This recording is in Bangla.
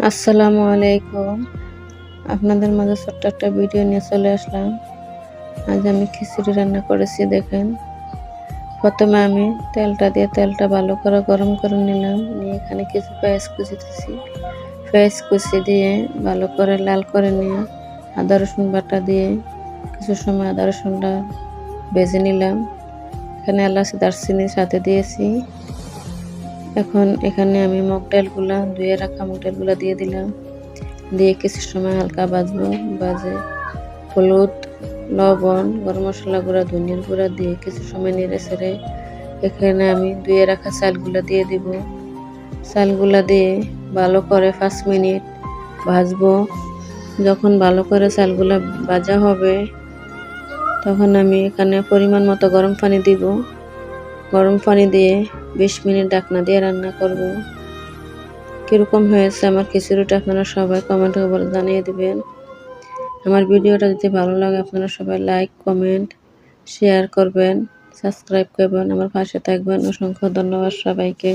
আসসালামু আলাইকুম। আপনাদের মাঝে ছোট্ট একটা ভিডিও নিয়ে চলে আসলাম। আজ আমি খিচুড়ি রান্না করেছি দেখেন। প্রথমে আমি তেলটা ভালো করে গরম করে নিলাম। নিয়ে এখানে কিছু পেঁয়াজ কুচি দিয়েছি। পেঁয়াজ কুচি দিয়ে ভালো করে লাল করে নিয়ে আদা রসুন বাটা দিয়ে কিছু সময় আদা রসুনটা ভেজে নিলাম। এখানে এলাচ দারচিনি সাথে দিয়েছি। এখন এখানে আমি মুগ ডালগুলা ধুয়ে রাখা মুগ ডালগুলা দিয়ে দিলাম। দিয়ে কিছু সময় হালকা ভাজবো। ভাজে হলুদ, লবণ, গরম মশলা গুঁড়া, ধনিয়ার গুঁড়া দিয়ে কিছু সময় নেড়ে ছেড়ে এখানে আমি ধুয়ে রাখা চালগুলা দিয়ে দিব। চালগুলা দিয়ে ভালো করে 5 মিনিট ভাজবো। যখন ভালো করে চালগুলা ভাজা হবে তখন আমি এখানে পরিমাণ মতো গরম পানি দিব। গরম পানি দিয়ে 20 মিনিট ঢাকনা দিয়ে রান্না করব। কীরকম হয়েছে আমার খিচুড়িটা আপনারা সবাই কমেন্টে বলে জানিয়ে দিবেন। আমার ভিডিওটা যদি ভালো লাগে আপনারা সবাই লাইক, কমেন্ট, শেয়ার করবেন, সাবস্ক্রাইব করবেন, আমার পাশে থাকবেন। অসংখ্য ধন্যবাদ সবাইকে।